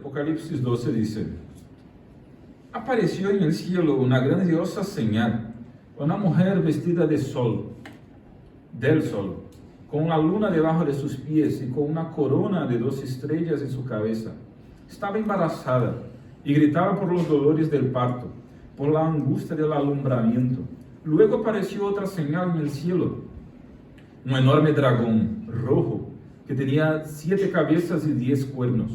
Apocalipsis 12 dice: apareció en el cielo una grandiosa señal, una mujer vestida del sol, con la luna debajo de sus pies y con una corona de 2 estrellas en su cabeza. Estaba embarazada y gritaba por los dolores del parto, por la angustia del alumbramiento. Luego apareció otra señal en el cielo, un enorme dragón rojo que tenía 7 cabezas y 10 cuernos,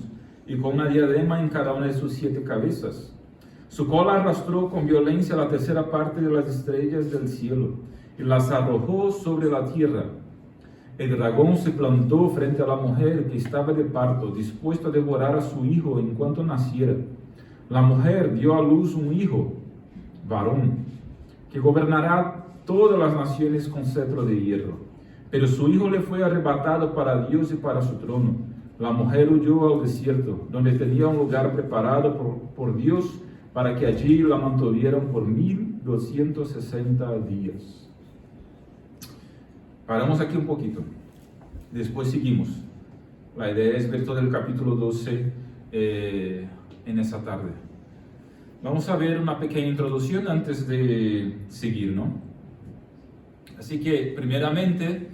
y con una diadema en cada una de sus 7 cabezas. Su cola arrastró con violencia la tercera parte de las estrellas del cielo y las arrojó sobre la tierra. El dragón se plantó frente a la mujer que estaba de parto, dispuesto a devorar a su hijo en cuanto naciera. La mujer dio a luz un hijo, varón, que gobernará todas las naciones con cetro de hierro. Pero su hijo le fue arrebatado para Dios y para su trono. La mujer huyó al desierto, donde tenía un lugar preparado por Dios, para que allí la mantuvieran por 1260 días. Paramos aquí un poquito, después seguimos. La idea es ver todo el capítulo 12 en esa tarde. Vamos a ver una pequeña introducción antes de seguir, ¿no? Así que, primeramente,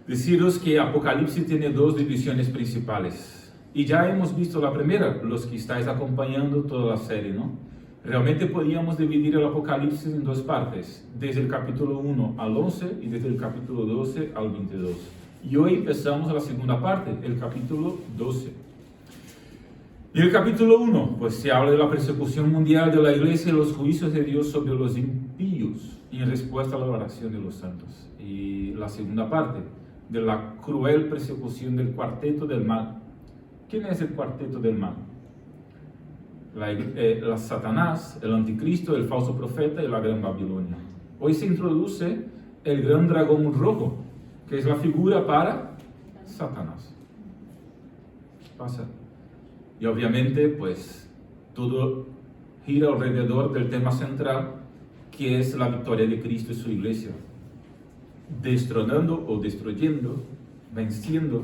deciros que Apocalipsis tiene 2 divisiones principales. Y ya hemos visto la primera, los que estáis acompañando toda la serie, ¿no? Realmente podíamos dividir el Apocalipsis en 2 partes, desde el capítulo 1 al 11 y desde el capítulo 12 al 22. Y hoy empezamos la segunda parte, el capítulo 12. Y el capítulo 1, pues se habla de la persecución mundial de la iglesia y los juicios de Dios sobre los impíos en respuesta a la oración de los santos. Y la segunda parte, de la cruel persecución del cuarteto del mal. ¿Quién es el cuarteto del mal? La Satanás, el anticristo, el falso profeta y la gran Babilonia. Hoy se introduce el gran dragón rojo, que es la figura para Satanás. Pasa. Y obviamente, pues, todo gira alrededor del tema central, que es la victoria de Cristo y su iglesia, destronando o destruyendo, venciendo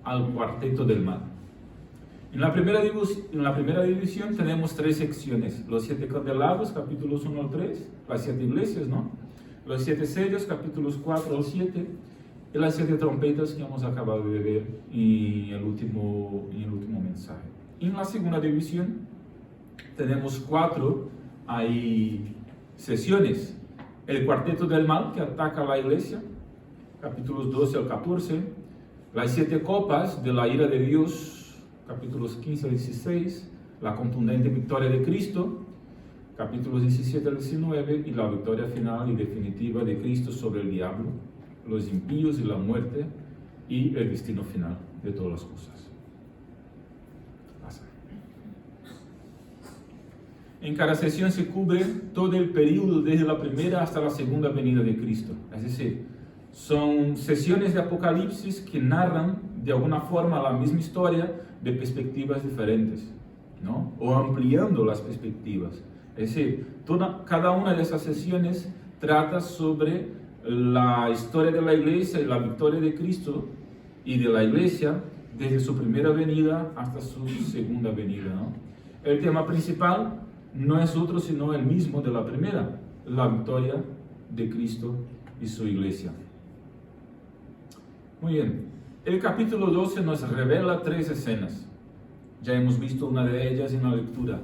al cuarteto del mal. En la primera división tenemos 3 secciones: los 7 candelabros, capítulos 1 al 3, las 7 iglesias, ¿no? Los 7 sellos, capítulos 4 al 7, y las 7 trompetas que hemos acabado de ver en el último mensaje. En la segunda división tenemos 4 sesiones: el cuarteto del mal que ataca a la iglesia, capítulos 12 al 14, las 7 copas de la ira de Dios, capítulos 15 al 16, la contundente victoria de Cristo, capítulos 17 al 19, y la victoria final y definitiva de Cristo sobre el diablo, los impíos y la muerte, y el destino final de todas las cosas. Pasa. En cada sesión se cubre todo el periodo desde la primera hasta la segunda venida de Cristo. Es decir, son sesiones de Apocalipsis que narran de alguna forma la misma historia de perspectivas diferentes, ¿no? O ampliando las perspectivas. Es decir, cada una de esas sesiones trata sobre la historia de la iglesia y la victoria de Cristo y de la iglesia desde su primera venida hasta su segunda venida, ¿no? El tema principal no es otro sino el mismo de la primera, la victoria de Cristo y su iglesia. Muy bien. El capítulo 12 nos revela 3 escenas. Ya hemos visto una de ellas en la lectura.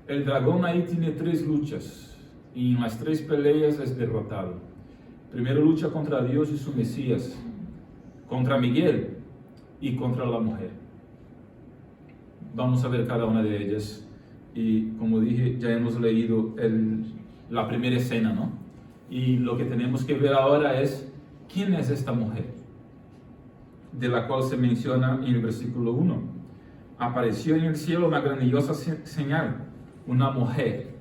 El dragón ahí tiene 3 luchas, y en las 3 peleas es derrotado. Primero lucha contra Dios y su Mesías, contra Miguel y contra la mujer. Vamos a ver cada una de ellas. Y como dije, ya hemos leído la primera escena, ¿no? Y lo que tenemos que ver ahora es quién es esta mujer, de la cual se menciona en el versículo 1. Apareció en el cielo una grandiosa señal, una mujer.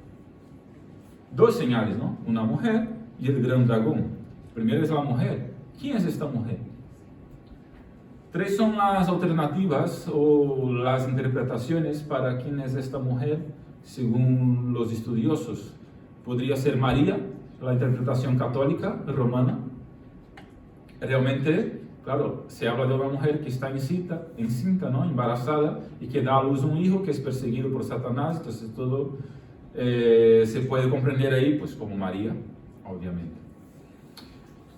2 señales, ¿no? Una mujer y el gran dragón. Primero es la mujer. ¿Quién es esta mujer? 3 son las alternativas o las interpretaciones para quién es esta mujer, según los estudiosos. Podría ser María, la interpretación católica romana. Realmente Claro, se habla de una mujer que está encinta, ¿no? Embarazada, y que da a luz un hijo que es perseguido por Satanás. Entonces todo se puede comprender ahí, pues como María, obviamente.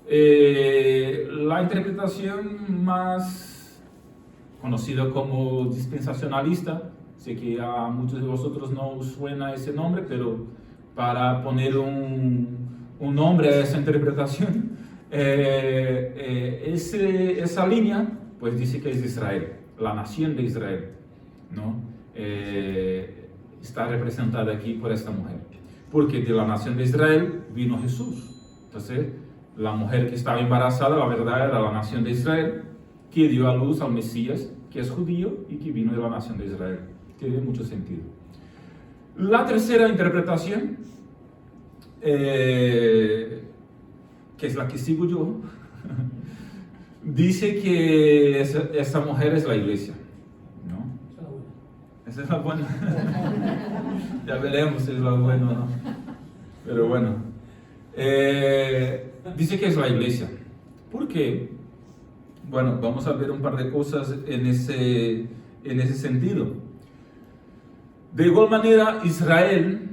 La interpretación más conocida como dispensacionalista, sé que a muchos de vosotros no os suena ese nombre, pero para poner un nombre a esa interpretación, esa línea pues dice que es de Israel, la nación de Israel, ¿no? Está representada aquí por esta mujer, porque de la nación de Israel vino Jesús. Entonces la mujer que estaba embarazada, la verdad, era la nación de Israel, que dio a luz al Mesías, que es judío y que vino de la nación de Israel. Tiene mucho sentido. La tercera interpretación, que es la que sigo yo, dice que esa mujer es la iglesia, ¿no? Esa es la buena. Ya veremos si es la buena o no. Pero bueno. Dice que es la iglesia. ¿Por qué? Bueno, vamos a ver un par de cosas en ese sentido. De igual manera, Israel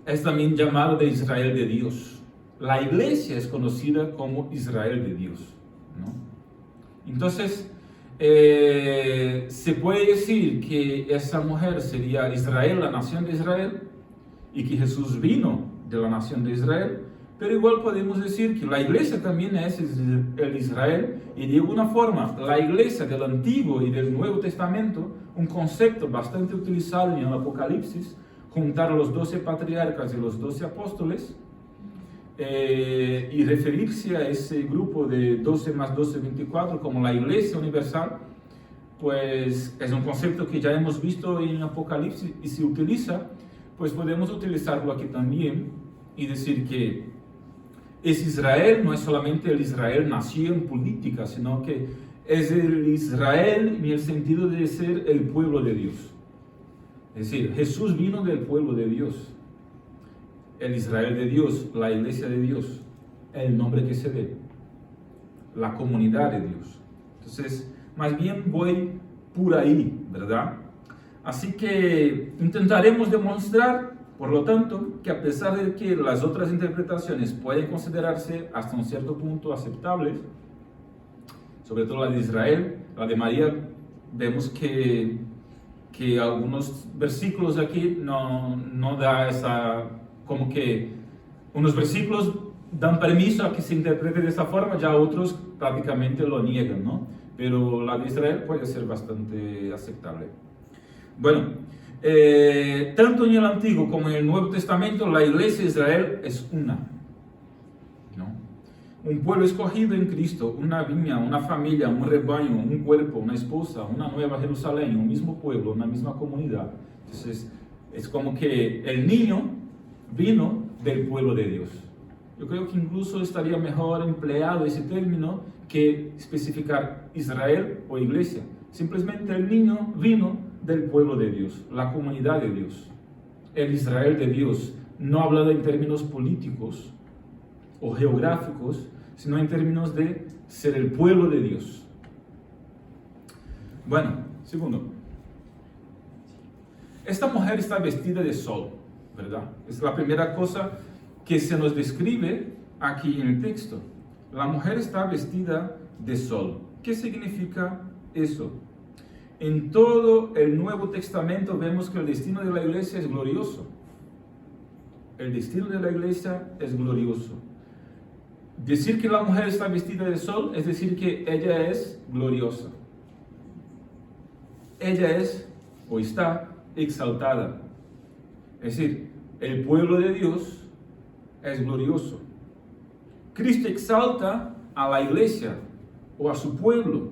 es también llamado de Israel de Dios. La iglesia es conocida como Israel de Dios, ¿no? Entonces, se puede decir que esa mujer sería Israel, la nación de Israel, y que Jesús vino de la nación de Israel, pero igual podemos decir que la iglesia también es el Israel, y de alguna forma la iglesia del Antiguo y del Nuevo Testamento, un concepto bastante utilizado en el Apocalipsis, juntar a los 12 patriarcas y los 12 apóstoles, y referirse a ese grupo de 12 más 12, 24 como la iglesia universal, pues es un concepto que ya hemos visto en Apocalipsis y se utiliza, pues podemos utilizarlo aquí también y decir que es Israel, no es solamente el Israel nación política, sino que es el Israel en el sentido de ser el pueblo de Dios. Es decir, Jesús vino del pueblo de Dios, el Israel de Dios, la iglesia de Dios, el nombre que se dé, la comunidad de Dios. Entonces, más bien voy por ahí, ¿verdad? Así que intentaremos demostrar, por lo tanto, que a pesar de que las otras interpretaciones pueden considerarse hasta un cierto punto aceptables, sobre todo la de Israel, la de María, vemos que algunos versículos aquí no da esa, como que unos versículos dan permiso a que se interprete de esa forma, ya otros prácticamente lo niegan, ¿no? Pero la de Israel puede ser bastante aceptable. Bueno, tanto en el Antiguo como en el Nuevo Testamento, la iglesia de Israel es una, ¿no? Un pueblo escogido en Cristo, una viña, una familia, un rebaño, un cuerpo, una esposa, una nueva Jerusalén, un mismo pueblo, una misma comunidad. Entonces, es como que el niño vino del pueblo de Dios. Yo creo que incluso estaría mejor empleado ese término que especificar Israel o iglesia. Simplemente el niño vino del pueblo de Dios, la comunidad de Dios, el Israel de Dios, no hablado en términos políticos o geográficos, sino en términos de ser el pueblo de Dios. Bueno, segundo, esta mujer está vestida de sol, ¿verdad? Es la primera cosa que se nos describe aquí en el texto. La mujer está vestida de sol. ¿Qué significa eso? En todo el Nuevo Testamento vemos que el destino de la iglesia es glorioso. El destino de la iglesia es glorioso. Decir que la mujer está vestida de sol es decir que ella es gloriosa. Ella es o está exaltada. Es decir, el pueblo de Dios es glorioso. Cristo exalta a la iglesia o a su pueblo.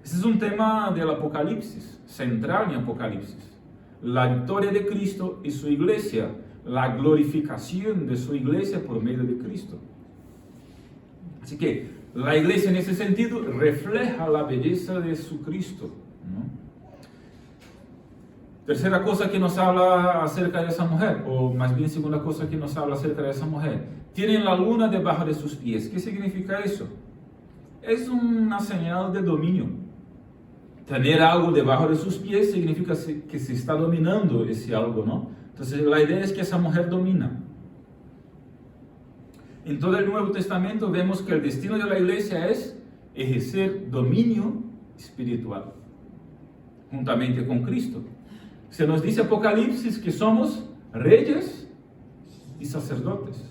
Este es un tema del Apocalipsis, central en Apocalipsis. La victoria de Cristo y su iglesia, la glorificación de su iglesia por medio de Cristo. Así que la iglesia en ese sentido refleja la belleza de su Cristo, ¿no? Tercera cosa que nos habla acerca de esa mujer, o más bien segunda cosa que nos habla acerca de esa mujer. Tienen la luna debajo de sus pies. ¿Qué significa eso? es una señal de dominio. Tener algo debajo de sus pies significa que se está dominando ese algo, ¿no? Entonces la idea es que esa mujer domina. En todo el Nuevo Testamento vemos que el destino de la iglesia es ejercer dominio espiritual, juntamente con Cristo. Se nos dice Apocalipsis que somos reyes y sacerdotes.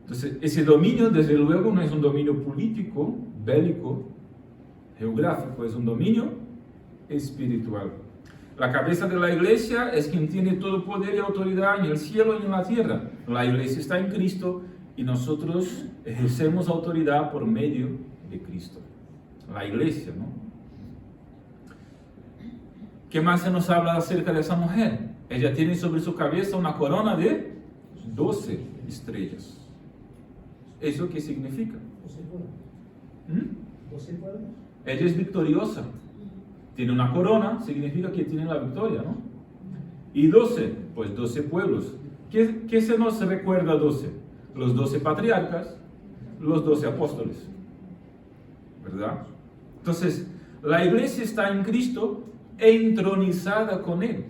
Entonces, ese dominio, desde luego, no es un dominio político, bélico, geográfico, es un dominio espiritual. La cabeza de la iglesia es quien tiene todo poder y autoridad en el cielo y en la tierra. La iglesia está en Cristo y nosotros ejercemos autoridad por medio de Cristo. La iglesia, ¿no? ¿Qué más se nos habla acerca de esa mujer? Ella tiene sobre su cabeza una corona de 12 estrellas. ¿Eso qué significa? 12 cuernos. Ella es victoriosa. Tiene una corona, significa que tiene la victoria, ¿no? Y 12, pues 12 pueblos. ¿Qué se nos recuerda 12? Los 12 patriarcas, los 12 apóstoles, ¿verdad? Entonces, la iglesia está en Cristo entronizada con Él.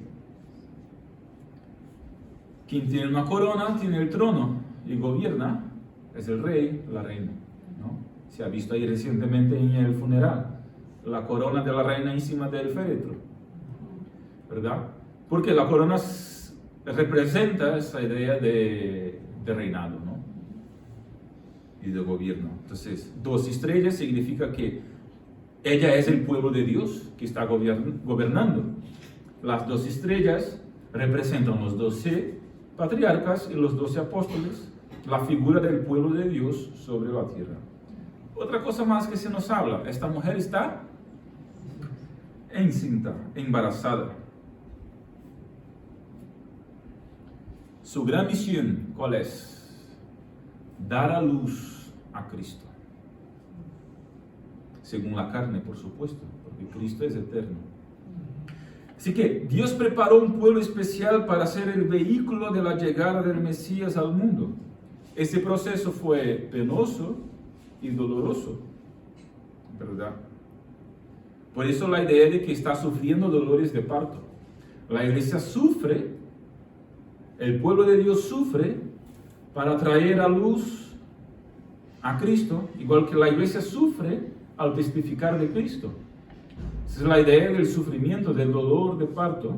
Quien tiene una corona tiene el trono y gobierna, es el rey, la reina, ¿no? Se ha visto ahí recientemente en el funeral, la corona de la reina encima del féretro, ¿verdad? Porque la corona representa esa idea de reinado, ¿no? Y de gobierno. Entonces, 12 estrellas significa que ella es el pueblo de Dios que está gobernando. Las 12 estrellas representan los 12 patriarcas y los 12 apóstoles, la figura del pueblo de Dios sobre la tierra. Otra cosa más que se nos habla, esta mujer está encinta, embarazada. Su gran misión, ¿cuál es? Dar a luz a Cristo. Según la carne, por supuesto, porque Cristo es eterno. Así que Dios preparó un pueblo especial para ser el vehículo de la llegada del Mesías al mundo. Ese proceso fue penoso y doloroso, ¿verdad? Por eso la idea de que está sufriendo dolores de parto. La iglesia sufre, el pueblo de Dios sufre para traer a luz a Cristo, igual que la iglesia sufre al testificar de Cristo. Esa es la idea del sufrimiento, del dolor de parto,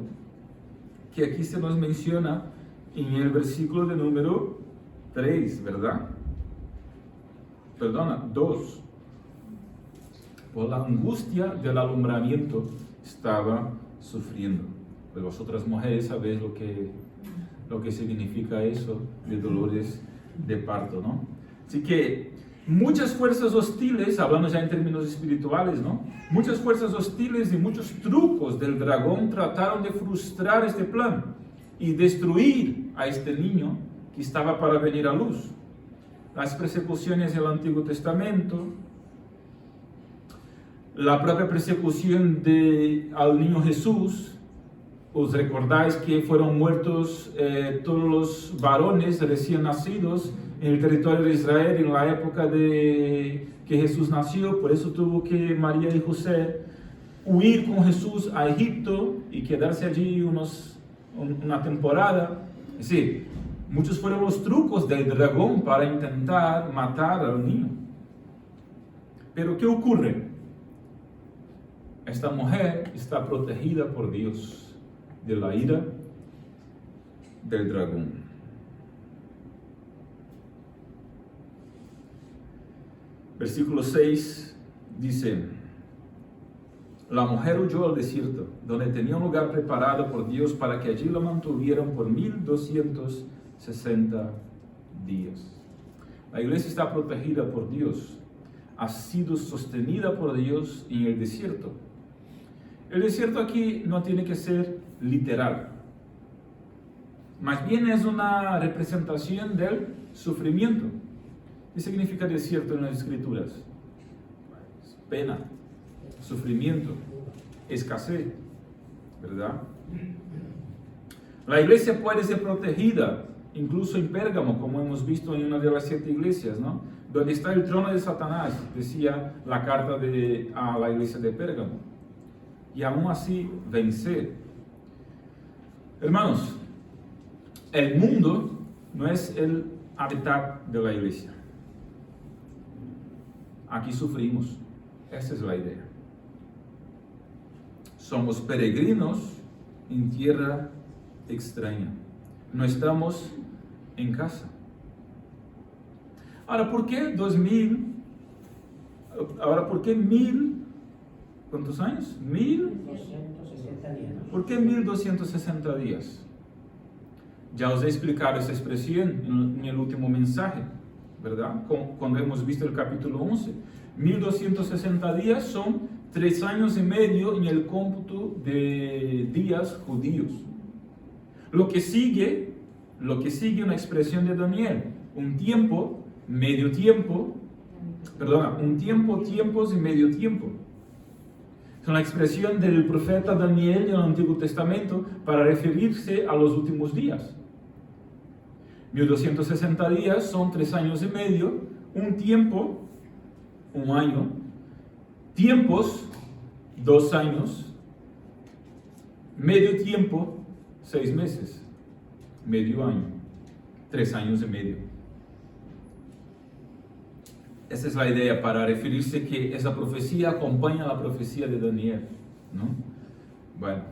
que aquí se nos menciona en el versículo de número 3, ¿verdad? Perdona, 2. Por la angustia del alumbramiento estaba sufriendo. Pues vosotras mujeres sabéis lo que significa eso de dolores de parto, ¿no? Así que muchas fuerzas hostiles, hablando ya en términos espirituales, ¿no? Muchas fuerzas hostiles y muchos trucos del dragón trataron de frustrar este plan y destruir a este niño que estaba para venir a luz. Las persecuciones del Antiguo Testamento, la propia persecución al niño Jesús. Os recordáis que fueron muertos todos los varones recién nacidos en el territorio de Israel en la época de que Jesús nació. Por eso tuvo que María y José huir con Jesús a Egipto y quedarse allí una temporada. Es decir, muchos fueron los trucos del dragón para intentar matar al niño. Pero ¿qué ocurre? Esta mujer está protegida por Dios de la ira del dragón. Versículo 6 dice: la mujer huyó al desierto, donde tenía un lugar preparado por Dios para que allí la mantuvieran por 1260 días. La iglesia está protegida por Dios, ha sido sostenida por Dios en el desierto. El desierto aquí no tiene que ser literal, más bien es una representación del sufrimiento. ¿Qué significa desierto en las escrituras? Pena, sufrimiento, escasez, ¿verdad? La iglesia puede ser protegida, incluso en Pérgamo, como hemos visto en una de las 7 iglesias, ¿no? donde está el trono de Satanás, decía la carta a la iglesia de Pérgamo, y aún así vencer. Hermanos, el mundo no es el hábitat de la iglesia. Aquí sufrimos, esa es la idea. Somos peregrinos en tierra extraña, no estamos en casa. Ahora, ¿por qué 2000? Ahora, ¿por qué 1000? ¿Cuántos años? 1260 días. ¿Por qué 1260 días? Ya os he explicado esa expresión en el último mensaje, ¿verdad? Cuando hemos visto el capítulo 11. 1260 días son 3 años y medio en el cómputo de días judíos. Lo que sigue una expresión de Daniel, un tiempo, medio tiempo, un tiempo, tiempos y medio tiempo. Es una expresión del profeta Daniel en el Antiguo Testamento para referirse a los últimos días. 1260 días son 3 años y medio, un tiempo, un año, tiempos, 2 años, medio tiempo, 6 meses, medio año, 3 años y medio. Esa es la idea para referirse que esa profecía acompaña a la profecía de Daniel, ¿no? Bueno,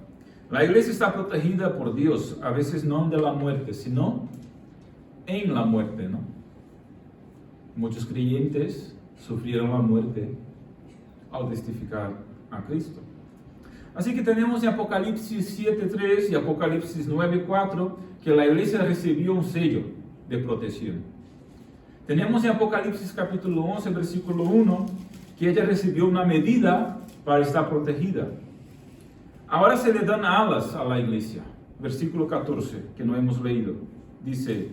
la iglesia está protegida por Dios, a veces no de la muerte, sino en la muerte, ¿no? Muchos creyentes sufrieron la muerte al testificar a Cristo. Así que tenemos en Apocalipsis 7:3 y Apocalipsis 9:4 que la iglesia recibió un sello de protección. Tenemos en Apocalipsis capítulo 11, versículo 1, que ella recibió una medida para estar protegida. Ahora se le dan alas a la iglesia. Versículo 14, que no hemos leído. Dice,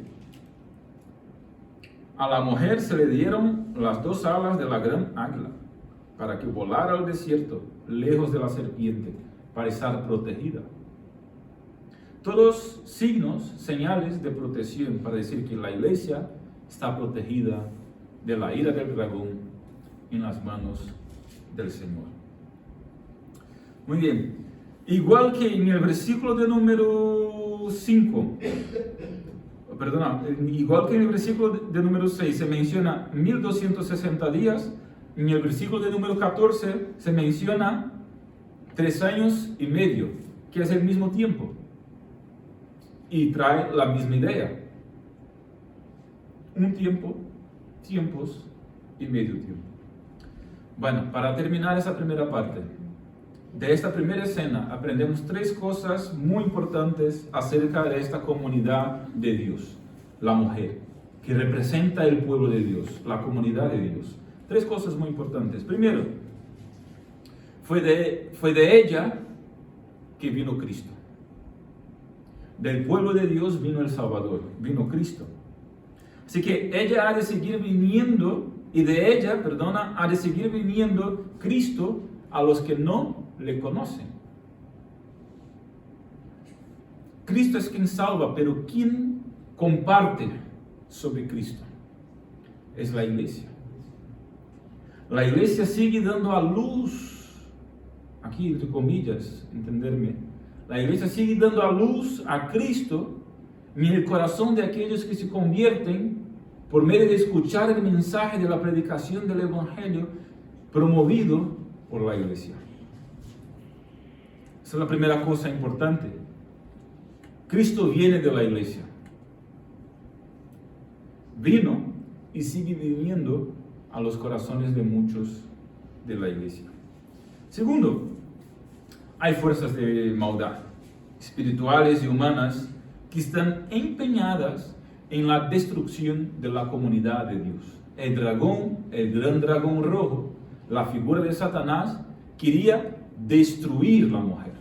a la mujer se le dieron las 2 alas de la gran águila, para que volara al desierto, lejos de la serpiente, para estar protegida. Todos signos, señales de protección para decir que la iglesia está protegida de la ira del dragón en las manos del Señor. Muy bien. Igual que en el versículo de número 5, igual que en el versículo de número 6 se menciona 1260 días, en el versículo de número 14 se menciona 3 años y medio, que es el mismo tiempo, y trae la misma idea. Un tiempo, tiempos y medio tiempo. Bueno, para terminar esa primera parte, de esta primera escena aprendemos 3 cosas muy importantes acerca de esta comunidad de Dios, la mujer, que representa el pueblo de Dios, la comunidad de Dios. 3 cosas muy importantes. Primero, fue de ella que vino Cristo. Del pueblo de Dios vino el Salvador, vino Cristo. Así que ella ha de seguir viniendo, y de ella, ha de seguir viniendo Cristo a los que no le conocen. Cristo es quien salva, pero quien comparte sobre Cristo es la iglesia. La iglesia sigue dando a luz, aquí entre comillas, entenderme, la iglesia sigue dando a luz a Cristo en el corazón de aquellos que se convierten por medio de escuchar el mensaje de la predicación del Evangelio promovido por la iglesia. Esa es la primera cosa importante. Cristo viene de la iglesia. Vino y sigue viviendo a los corazones de muchos de la iglesia. Segundo, hay fuerzas de maldad, espirituales y humanas, que están empeñadas en la destrucción de la comunidad de Dios. El dragón, el gran dragón rojo, la figura de Satanás, quería destruir la mujer.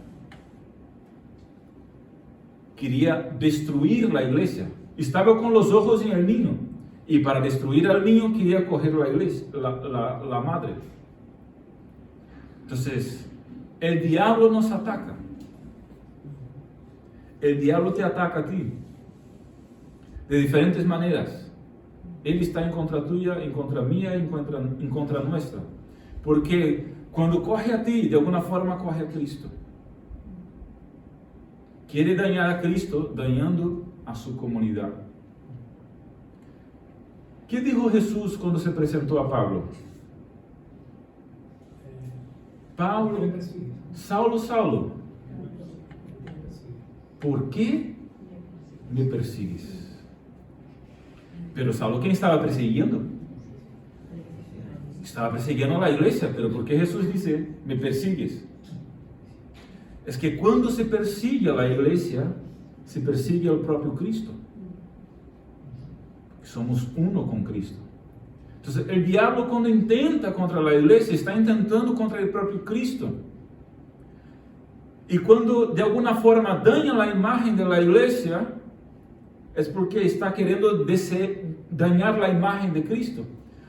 Quería destruir la iglesia. Estaba con los ojos en el niño. Y para destruir al niño quería coger la iglesia, la madre. Entonces, el diablo nos ataca. El diablo te ataca a ti de diferentes maneras. Él está en contra tuya, en contra mía, en contra nuestra. Porque cuando coge a ti, de alguna forma coge a Cristo. Quiere dañar a Cristo, dañando a su comunidad. ¿Qué dijo Jesús cuando se presentó a Pablo? Pablo, Saulo, Saulo, ¿por qué me persigues? Pero Saulo, ¿quién estaba persiguiendo? Estaba persiguiendo a la iglesia, pero ¿por qué Jesús dice, me persigues? Es que cuando se persigue a la iglesia, se persigue al propio Cristo. Somos uno con Cristo. Entonces, el diablo cuando intenta contra la iglesia, está intentando contra el propio Cristo. Y cuando de alguna forma daña la imagen de la iglesia, es porque está queriendo dañar la imagen de Cristo.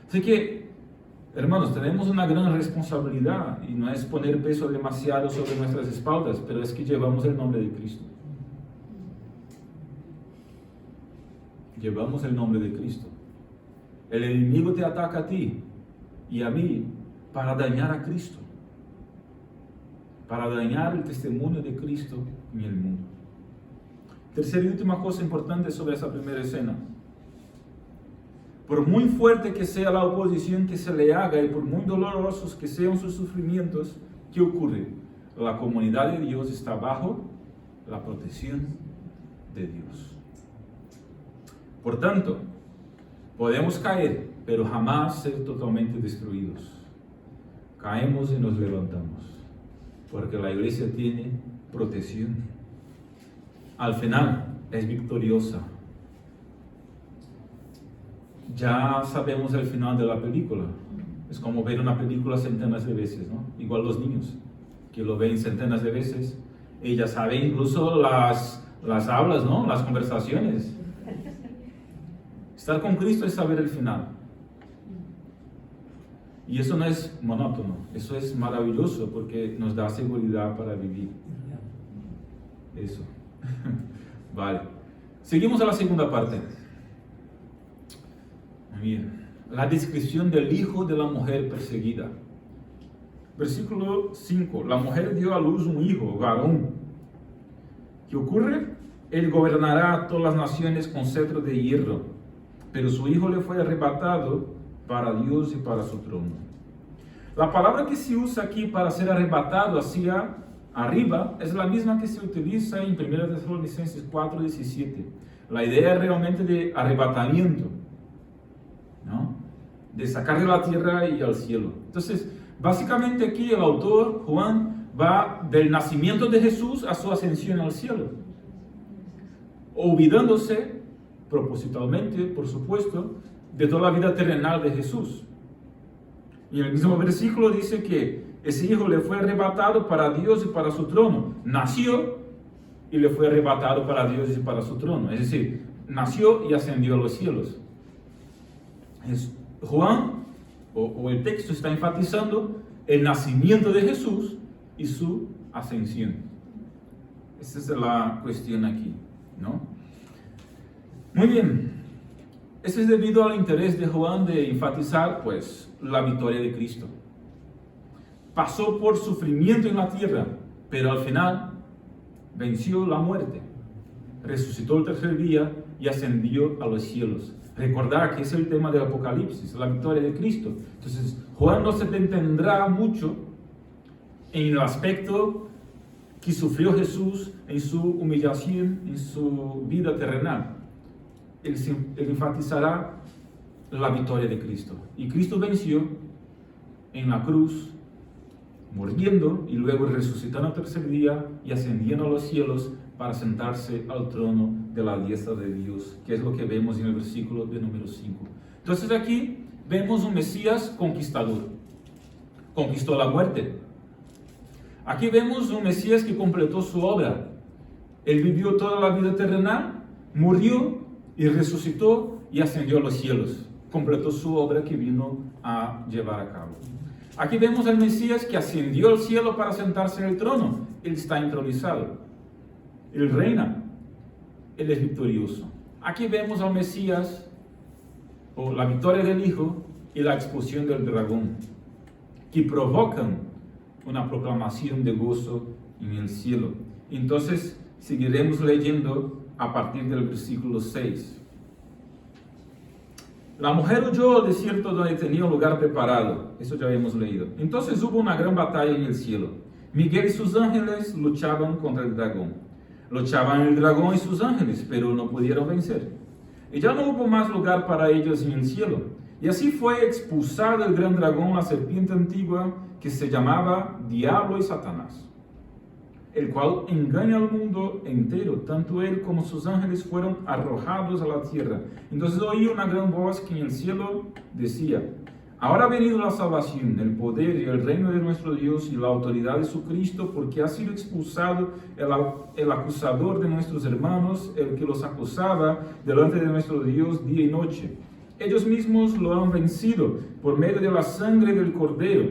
Así que, hermanos, tenemos una gran responsabilidad, y no es poner peso demasiado sobre nuestras espaldas, pero es que llevamos el nombre de Cristo. Llevamos el nombre de Cristo. El enemigo te ataca a ti y a mí para dañar a Cristo, para dañar el testimonio de Cristo en el mundo. Tercera y última cosa importante sobre esa primera escena. Por muy fuerte que sea la oposición que se le haga y por muy dolorosos que sean sus sufrimientos, ¿qué ocurre? La comunidad de Dios está bajo la protección de Dios. Por tanto, podemos caer, pero jamás ser totalmente destruidos. Caemos y nos levantamos, porque la iglesia tiene protección. Al final es victoriosa. Ya sabemos el final de la película. Es como ver una película centenas de veces, ¿no? Igual los niños, que lo ven centenas de veces. Ella sabe incluso las hablas, ¿no? Las conversaciones. Estar con Cristo es saber el final. Y eso no es monótono, eso es maravilloso porque nos da seguridad para vivir. Eso. Vale. Seguimos a la segunda parte. Mira, la descripción del hijo de la mujer perseguida. Versículo 5. La mujer dio a luz un hijo, varón. ¿Qué ocurre? Él gobernará a todas las naciones con cetro de hierro. Pero su hijo le fue arrebatado para Dios y para su trono. La palabra que se usa aquí para ser arrebatado hacia arriba es la misma que se utiliza en 1 Tesalonicenses 4:17. La idea es realmente de arrebatamiento, ¿no? De sacar de la tierra y al cielo. Entonces, básicamente aquí el autor, Juan, va del nacimiento de Jesús a su ascensión al cielo, olvidándose propositalmente, por supuesto, de toda la vida terrenal de Jesús. Y en el mismo versículo dice que ese hijo le fue arrebatado para Dios y para su trono. Nació y le fue arrebatado para Dios y para su trono. Es decir, nació y ascendió a los cielos. Juan, o el texto está enfatizando el nacimiento de Jesús y su ascensión. Esa es la cuestión aquí, ¿no? Muy bien, eso es debido al interés de Juan de enfatizar, pues, la victoria de Cristo. Pasó por sufrimiento en la tierra, pero al final venció la muerte, resucitó el tercer día y ascendió a los cielos. Recordar que es el tema del Apocalipsis, la victoria de Cristo. Entonces, Juan no se detendrá mucho en el aspecto que sufrió Jesús en su humillación, en su vida terrenal. Él enfatizará la victoria de Cristo. Y Cristo venció en la cruz, muriendo y luego resucitando al tercer día y ascendiendo a los cielos para sentarse al trono de la diestra de Dios, que es lo que vemos en el versículo de número 5. Entonces aquí vemos un Mesías conquistador. Conquistó la muerte. Aquí vemos un Mesías que completó su obra. Él vivió toda la vida terrenal, murió y resucitó y ascendió a los cielos. Completó su obra que vino a llevar a cabo. Aquí vemos al Mesías que ascendió al cielo para sentarse en el trono. Él está entronizado. Él reina. Él es victorioso. Aquí vemos al Mesías o la victoria del Hijo y la expulsión del dragón, que provocan una proclamación de gozo en el cielo. Entonces, seguiremos leyendo a partir del versículo 6. La mujer huyó al desierto donde tenía un lugar preparado. Eso ya habíamos leído. Entonces hubo una gran batalla en el cielo. Miguel y sus ángeles luchaban contra el dragón. Luchaban el dragón y sus ángeles, pero no pudieron vencer. Y ya no hubo más lugar para ellos en el cielo. Y así fue expulsado el gran dragón, la serpiente antigua, que se llamaba Diablo y Satanás, el cual engaña al mundo entero. Tanto él como sus ángeles fueron arrojados a la tierra. Entonces oí una gran voz que en el cielo decía: ahora ha venido la salvación, el poder y el reino de nuestro Dios y la autoridad de su Cristo, porque ha sido expulsado el acusador de nuestros hermanos, el que los acusaba delante de nuestro Dios día y noche. Ellos mismos lo han vencido por medio de la sangre del Cordero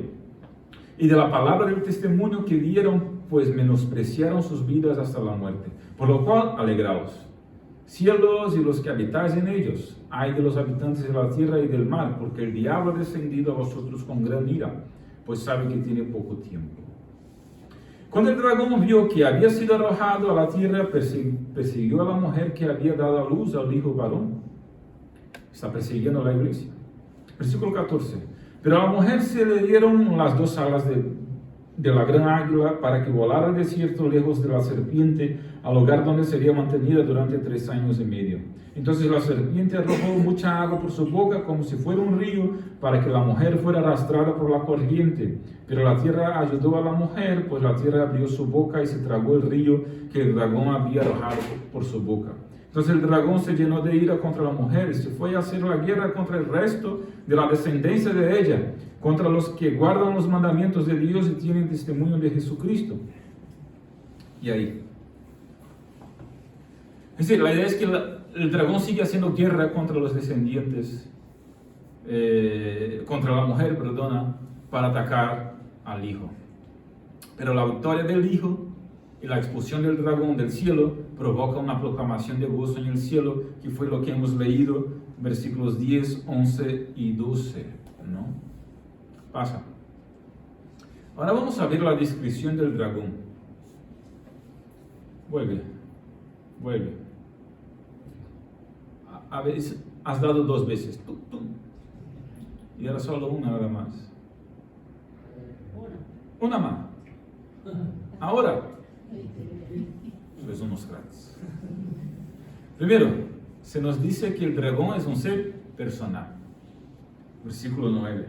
y de la palabra del testimonio que dieron, pues menospreciaron sus vidas hasta la muerte. Por lo cual, alegraos, cielos y los que habitáis en ellos, ay de los habitantes de la tierra y del mar, porque el diablo ha descendido a vosotros con gran ira, pues sabe que tiene poco tiempo. Cuando el dragón vio que había sido arrojado a la tierra, persiguió a la mujer que había dado a luz al hijo varón. Está persiguiendo a la iglesia. Versículo 14. Pero a la mujer se le dieron las dos alas de la gran águila para que volara al desierto lejos de la serpiente, al lugar donde sería mantenida durante 3 años y medio. Entonces la serpiente arrojó mucha agua por su boca como si fuera un río, para que la mujer fuera arrastrada por la corriente. Pero la tierra ayudó a la mujer, pues la tierra abrió su boca y se tragó el río que el dragón había arrojado por su boca. Entonces el dragón se llenó de ira contra la mujer y se fue a hacer la guerra contra el resto de la descendencia de ella, contra los que guardan los mandamientos de Dios y tienen testimonio de Jesucristo. Y ahí. Es decir, la idea es que el dragón sigue haciendo guerra contra los descendientes, contra la mujer, para atacar al hijo. Pero la victoria del hijo y la expulsión del dragón del cielo provoca una proclamación de gozo en el cielo, que fue lo que hemos leído, versículos 10, 11 y 12, ¿no? Pasa. Ahora vamos a ver la descripción del dragón. Vuelve. A veces has dado 2 veces. Y ahora solo una hora más. Una más. Ahora. Sois unos cracks. Primero, se nos dice que el dragón es un ser personal. Versículo 9.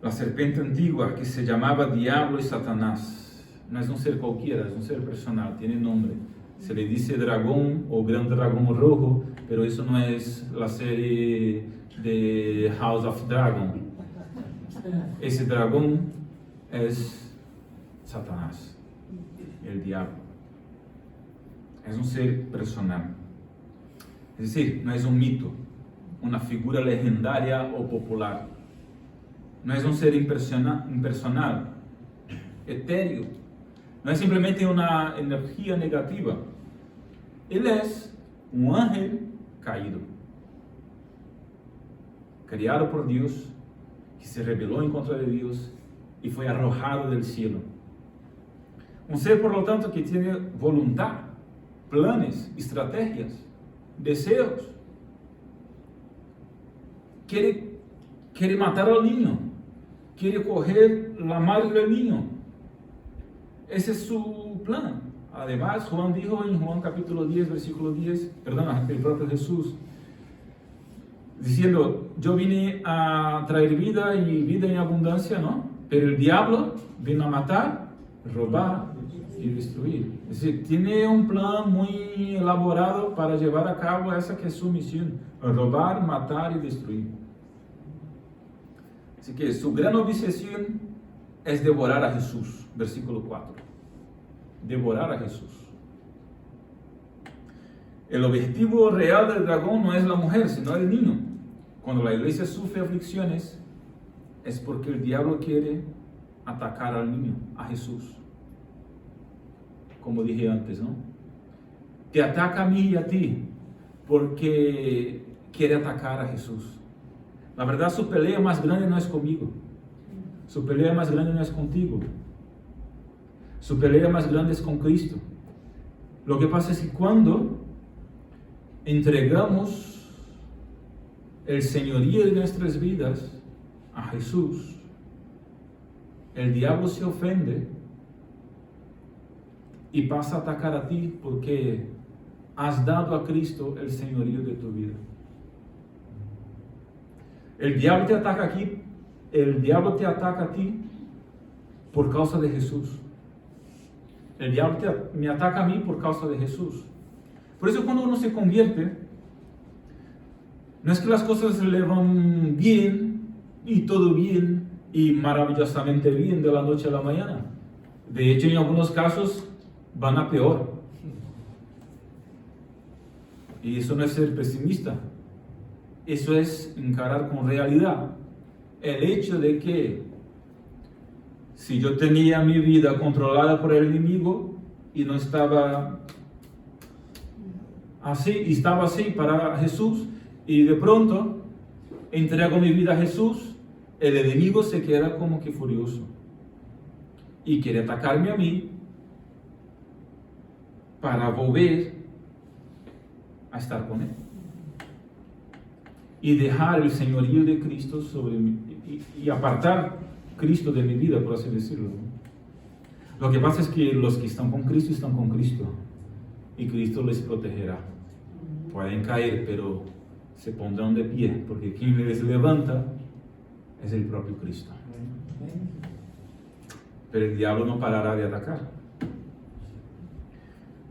La serpiente antigua que se llamaba Diablo y Satanás. No es un ser cualquiera, es un ser personal, tiene nombre. Se le dice dragón o gran dragón rojo, pero eso no es la serie de House of Dragon. Ese dragón es Satanás, el diablo. Es un ser personal. Es decir, no es un mito, una figura legendaria o popular. No es un ser impersonal, etéreo. No es simplemente una energía negativa. Él es un ángel caído, criado por Dios, que se rebeló en contra de Dios y fue arrojado del cielo. Un ser, por lo tanto, que tiene voluntad, planes, estrategias, deseos. Quiere matar al niño, quiere coger la madre del niño. Ese es su plan. Además, Juan dijo en Juan capítulo 10, versículo 10, el propio Jesús, diciendo: yo vine a traer vida y vida en abundancia, ¿no? Pero el diablo vino a matar, robar y destruir. Es decir, tiene un plan muy elaborado para llevar a cabo esa que es su misión: robar, matar y destruir. Así que su gran obsesión es devorar a Jesús. Versículo 4. Devorar a Jesús. El objetivo real del dragón no es la mujer, sino el niño. Cuando la iglesia sufre aflicciones, es porque el diablo quiere atacar al niño, a Jesús. Como dije antes, ¿no? Te ataca a mí y a ti, porque quiere atacar a Jesús. La verdad, su pelea más grande no es conmigo. Su pelea más grande no es contigo. Su pelea más grande es con Cristo. Lo que pasa es que cuando entregamos el señorío de nuestras vidas a Jesús, el diablo se ofende y pasa a atacar a ti porque has dado a Cristo el señorío de tu vida. El diablo te ataca a ti por causa de Jesús. El diablo me ataca a mí por causa de Jesús. Por eso cuando uno se convierte, no es que las cosas le van bien y todo bien y maravillosamente bien de la noche a la mañana. De hecho, en algunos casos van a peor. Y eso no es ser pesimista. Eso es encarar con realidad el hecho de que si yo tenía mi vida controlada por el enemigo y no estaba así, y estaba así para Jesús, y de pronto entrego mi vida a Jesús, el enemigo se queda como que furioso y quiere atacarme a mí para volver a estar con él y dejar el señorío de Cristo sobre mí y apartar Cristo de mi vida, por así decirlo. Lo que pasa es que los que están con Cristo y Cristo les protegerá. Pueden caer, pero se pondrán de pie, porque quien les levanta es el propio Cristo. Pero el diablo no parará de atacar.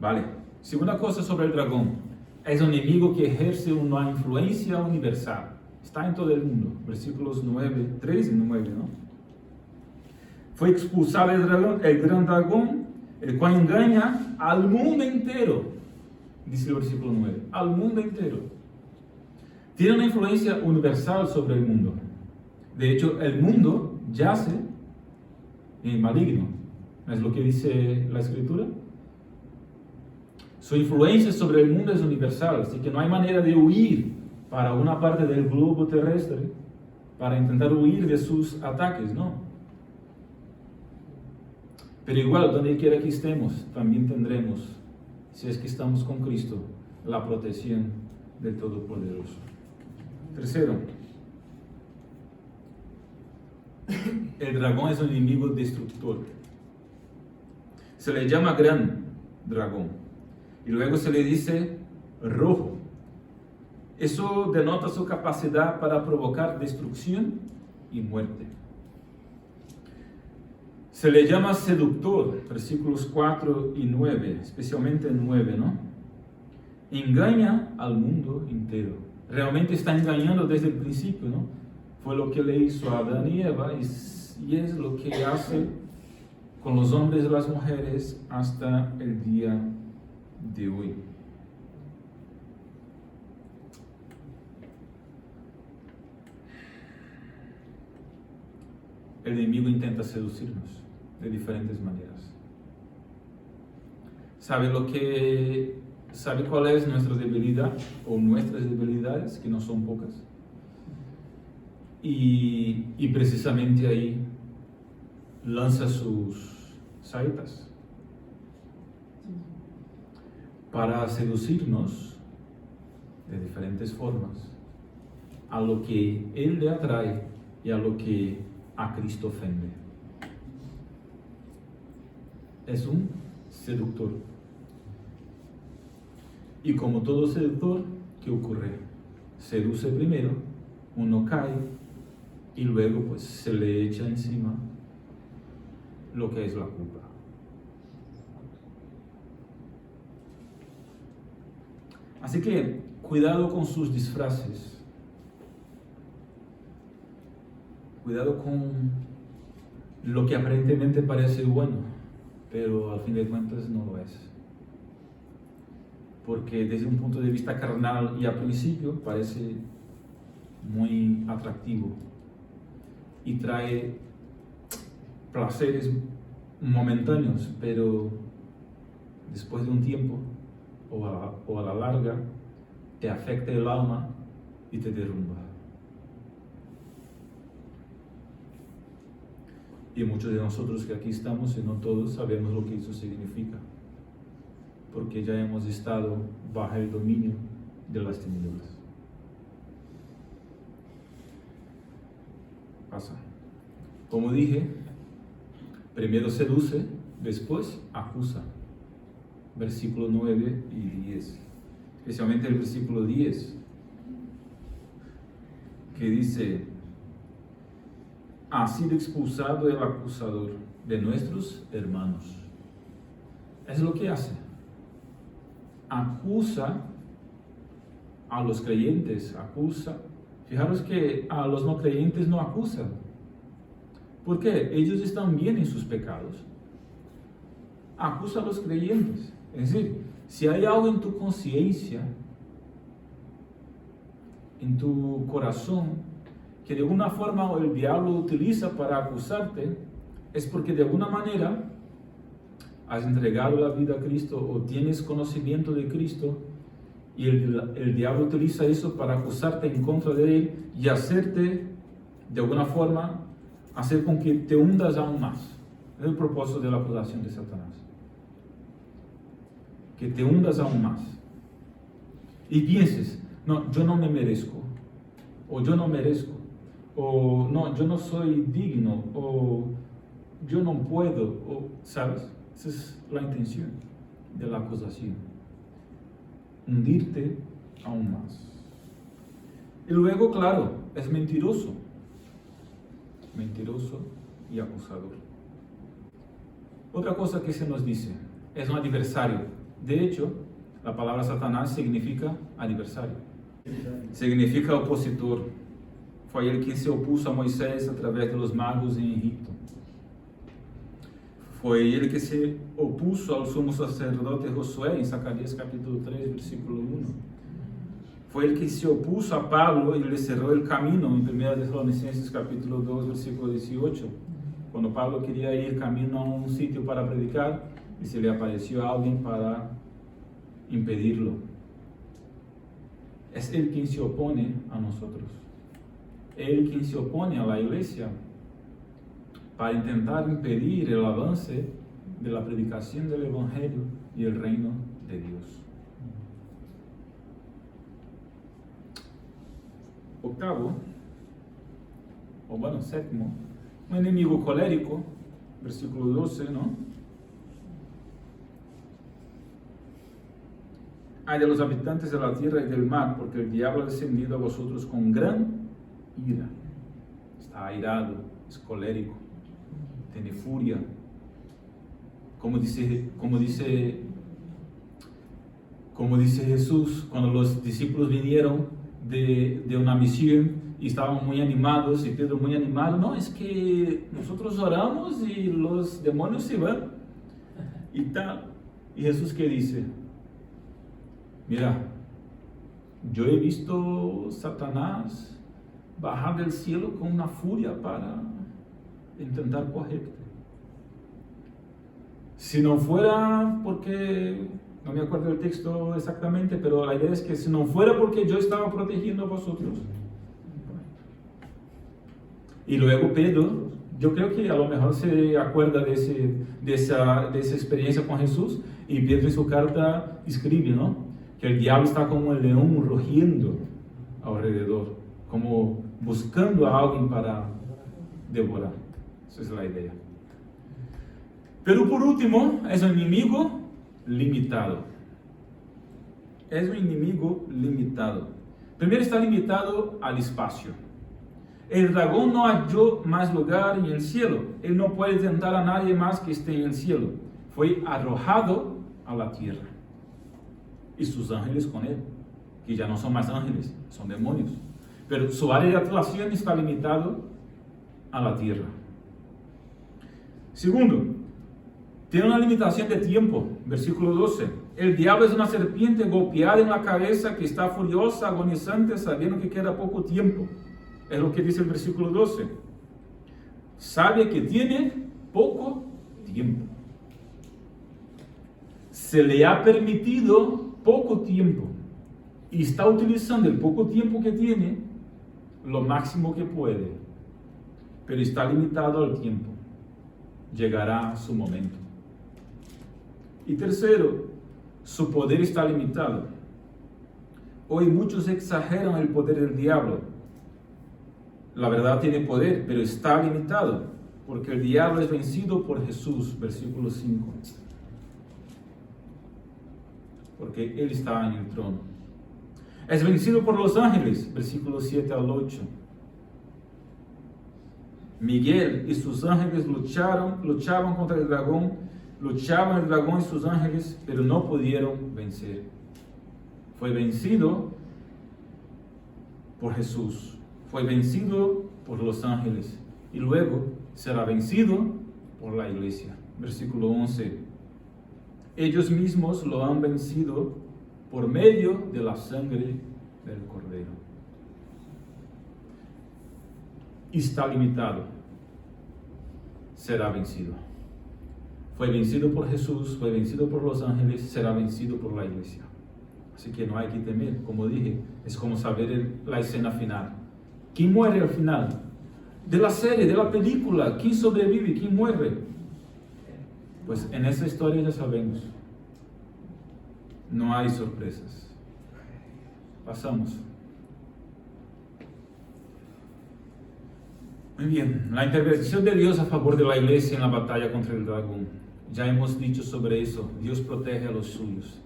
Vale. Segunda cosa sobre el dragón. Es un enemigo que ejerce una influencia universal. Está en todo el mundo. Versículos 3 y 9, ¿no? Fue expulsado el gran dragón, el cual engaña al mundo entero. Dice el versículo 9. Al mundo entero. Tiene una influencia universal sobre el mundo. De hecho, el mundo yace en maligno. ¿No es lo que dice la Escritura? Su influencia sobre el mundo es universal, así que no hay manera de huir para una parte del globo terrestre para intentar huir de sus ataques, no. Pero igual, donde quiera que estemos, también tendremos, si es que estamos con Cristo, la protección del Todopoderoso. Tercero, el dragón es un enemigo destructor. Se le llama gran dragón. Y luego se le dice rojo. Eso denota su capacidad para provocar destrucción y muerte. Se le llama seductor, versículos 4 y 9, especialmente el 9, ¿no? Engaña al mundo entero. Realmente está engañando desde el principio, ¿no? Fue lo que le hizo a Adán y Eva y es lo que hace con los hombres y las mujeres hasta el día de hoy. El enemigo intenta seducirnos de diferentes maneras. ¿Sabe cuál es nuestra debilidad o nuestras debilidades, que no son pocas? Y precisamente ahí lanza sus saetas para seducirnos de diferentes formas a lo que Él le atrae y a lo que a Cristo ofende. Es un seductor. Y como todo seductor, ¿qué ocurre? Seduce primero, uno cae y luego pues se le echa encima lo que es la culpa. Así que cuidado con sus disfraces. Cuidado con lo que aparentemente parece bueno, pero al fin de cuentas no lo es. Porque desde un punto de vista carnal y al principio parece muy atractivo y trae placeres momentáneos, pero después de un tiempo o a la larga te afecta el alma y te derrumba. Y muchos de nosotros que aquí estamos, y no todos, sabemos lo que eso significa, porque ya hemos estado bajo el dominio de las tinieblas. Pasa. Como dije, primero seduce, después acusa. Versículo 9 y 10. Especialmente el versículo 10, que dice: ha sido expulsado el acusador de nuestros hermanos. Es lo que hace. Acusa a los creyentes, acusa. Fijaros que a los no creyentes no acusan. ¿Por qué? Ellos están bien en sus pecados. Acusa a los creyentes. Es decir, si hay algo en tu conciencia, en tu corazón, que de alguna forma el diablo utiliza para acusarte, es porque de alguna manera has entregado la vida a Cristo o tienes conocimiento de Cristo, y el diablo utiliza eso para acusarte en contra de Él y hacerte, de alguna forma, hacer con que te hundas aún más. Es el propósito de la acusación de Satanás. Que te hundas aún más. Y pienses: no, yo no me merezco. O yo no merezco. O no, yo no soy digno. O yo no puedo. O, ¿sabes? Esa es la intención de la acusación. Hundirte aún más. Y luego, claro, es mentiroso. Mentiroso y acusador. Otra cosa que se nos dice: es un adversario. De hecho, la palabra Satanás significa adversario. Significa opositor. Fue él quien se opuso a Moisés a través de los magos en Egipto. Fue él que se opuso al sumo sacerdote Josué en Zacarías capítulo 3, versículo 1. Fue el que se opuso a Pablo y le cerró el camino en 1 Tesalonicenses capítulo 2, versículo 18. Cuando Pablo quería ir camino a un sitio para predicar, y se le apareció a alguien para impedirlo. Es él quien se opone a nosotros. Él quien se opone a la iglesia para intentar impedir el avance de la predicación del Evangelio y el reino de Dios. Octavo, o bueno, séptimo, un enemigo colérico, versículo 12, ¿no? Ay de los habitantes de la tierra y del mar, porque el diablo ha descendido a vosotros con gran ira. Está airado, es colérico, tiene furia. Como dice Jesús, cuando los discípulos vinieron de una misión y estaban muy animados, y Pedro muy animado: no, es que nosotros oramos y los demonios se van y tal. Y Jesús, ¿qué dice? Mira, yo he visto Satanás bajar del cielo con una furia para intentar cogerte. Si no fuera porque, no me acuerdo del texto exactamente, pero la idea es que si no fuera porque yo estaba protegiendo a vosotros. Y luego Pedro, yo creo que a lo mejor se acuerda de esa experiencia con Jesús, y Pedro en su carta escribe, ¿no?, que el diablo está como el león rugiendo alrededor, como buscando a alguien para devorar. Esa es la idea. Pero por último, es un enemigo limitado. Es un enemigo limitado. Primero, está limitado al espacio. El dragón no halló más lugar en el cielo. Él no puede tentar a nadie más que esté en el cielo. Fue arrojado a la tierra. Y sus ángeles con él, que ya no son más ángeles, son demonios. Pero su área de actuación está limitado a la tierra. Segundo, tiene una limitación de tiempo. Versículo 12. El diablo es una serpiente golpeada en la cabeza que está furiosa, agonizante, sabiendo que queda poco tiempo. Es lo que dice el versículo 12. Sabe que tiene poco tiempo. Se le ha permitido poco tiempo. y está utilizando el poco tiempo que tiene lo máximo que puede, pero está limitado al tiempo. Llegará su momento. Y tercero, su poder está limitado. Hoy muchos exageran el poder del diablo. La verdad tiene poder, pero está limitado, porque el diablo es vencido por Jesús, versículo 5. Porque Él está en el trono. Es vencido por los ángeles, versículos 7 al 8. Miguel y sus ángeles luchaban contra el dragón, luchaban el dragón y sus ángeles, pero no pudieron vencer. Fue vencido por Jesús, fue vencido por los ángeles y luego será vencido por la iglesia. Versículo 11. Ellos mismos lo han vencido por medio de la sangre del Cordero. Está limitado, será vencido. Fue vencido por Jesús, fue vencido por los ángeles, será vencido por la iglesia. Así que no hay que temer, como dije, es como saber la escena final. ¿Quién muere al final? De la serie, de la película, ¿quién sobrevive? ¿Quién muere? Pues en esa historia ya sabemos. No hay sorpresas. Pasamos. Muy bien, la intervención de Dios a favor de la iglesia en la batalla contra el dragón. Ya hemos dicho sobre eso. Dios protege a los suyos.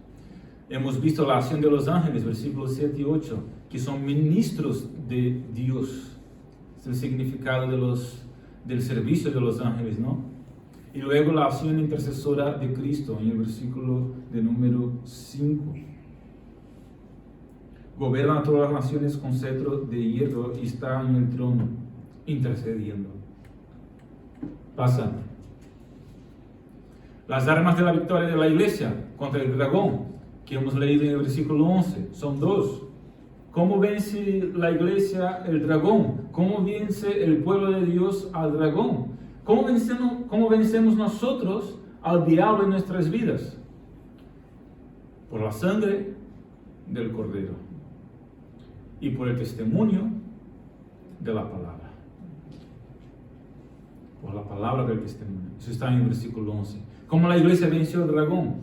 Hemos visto la acción de los ángeles, versículos 7 y 8, que son ministros de Dios. Es el significado del servicio de los ángeles, ¿no? Y luego la acción intercesora de Cristo, en el versículo de número 5. Gobierna a todas las naciones con cetro de hierro y está en el trono, intercediendo. Pasa. Las armas de la victoria de la iglesia contra el dragón, que hemos leído en el versículo 11, son dos. ¿Cómo vence la iglesia el dragón? ¿Cómo vence el pueblo de Dios al dragón? ¿Cómo vencemos nosotros al diablo en nuestras vidas? Por la sangre del Cordero y por el testimonio de la palabra. Por la palabra del testimonio. Eso está en el versículo 11. ¿Cómo la iglesia venció al dragón?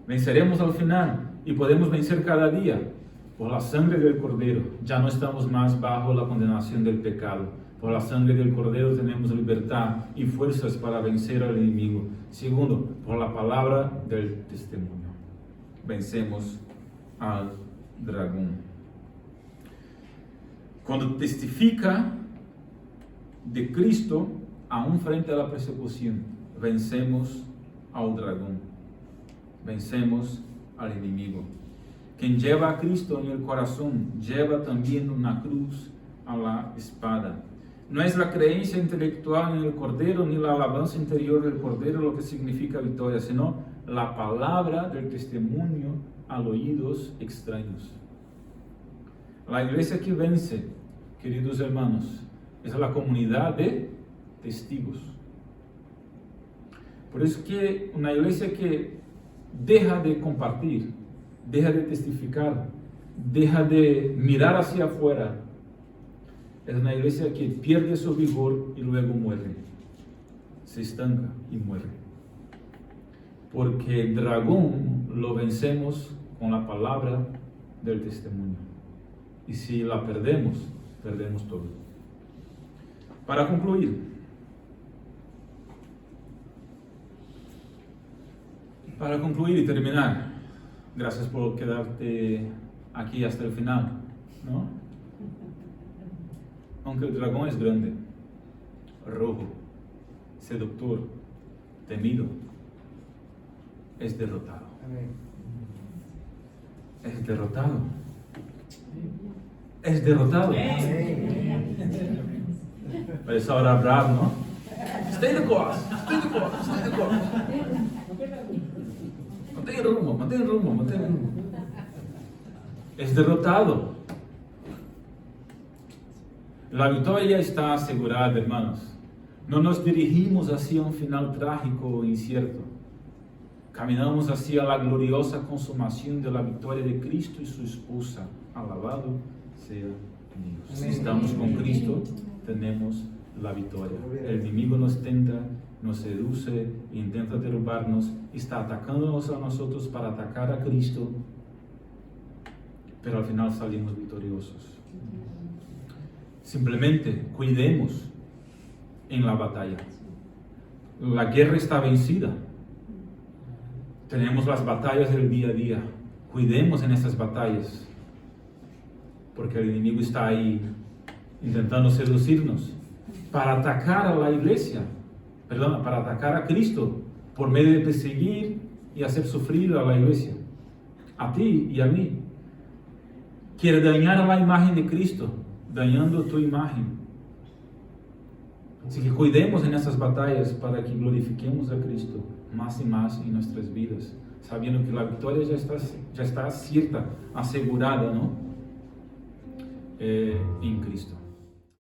Venceremos al final y podemos vencer cada día por la sangre del Cordero. Ya no estamos más bajo la condenación del pecado. Por la sangre del Cordero tenemos libertad y fuerzas para vencer al enemigo. Segundo, por la palabra del testimonio. Vencemos al dragón. Cuando testifica de Cristo, aún frente a la persecución, vencemos al dragón. Vencemos al enemigo. Quien lleva a Cristo en el corazón, lleva también una cruz a la espada. No es la creencia intelectual en el Cordero ni la alabanza interior del Cordero lo que significa victoria, sino la palabra del testimonio a oídos extraños. La iglesia que vence, queridos hermanos, es la comunidad de testigos. Por eso que una iglesia que deja de compartir, deja de testificar, deja de mirar hacia afuera, es una iglesia que pierde su vigor y luego muere, se estanca y muere. Porque el dragón lo vencemos con la palabra del testimonio. Y si la perdemos, perdemos todo. Para concluir, y terminar, gracias por quedarte aquí hasta el final, ¿no? Aunque el dragón es grande, rojo, seductor, temido, es derrotado. Es derrotado. Es derrotado. Parece ahora Brad, ¿no? Stay the course, stay the course, stay the course. Mantén el rumbo, mantén el rumbo, mantén el rumbo. Es derrotado. La victoria está asegurada, hermanos. No nos dirigimos hacia un final trágico o incierto. Caminamos hacia la gloriosa consumación de la victoria de Cristo y su esposa. Alabado sea Dios. Si estamos con Cristo, tenemos la victoria. El enemigo nos tenta, nos seduce, intenta derrubarnos, está atacándonos a nosotros para atacar a Cristo, pero al final salimos victoriosos. Simplemente cuidemos en la batalla. La guerra está vencida. Tenemos las batallas del día a día. Cuidemos en esas batallas, porque el enemigo está ahí intentando seducirnos para atacar a la iglesia, para atacar a Cristo, por medio de perseguir y hacer sufrir a la iglesia, a ti y a mí. Quiere dañar la imagen de Cristo, dañando tu imagen. Así que cuidemos en esas batallas para que glorifiquemos a Cristo más y más en nuestras vidas, sabiendo que la victoria ya está cierta, asegurada, ¿no? En Cristo.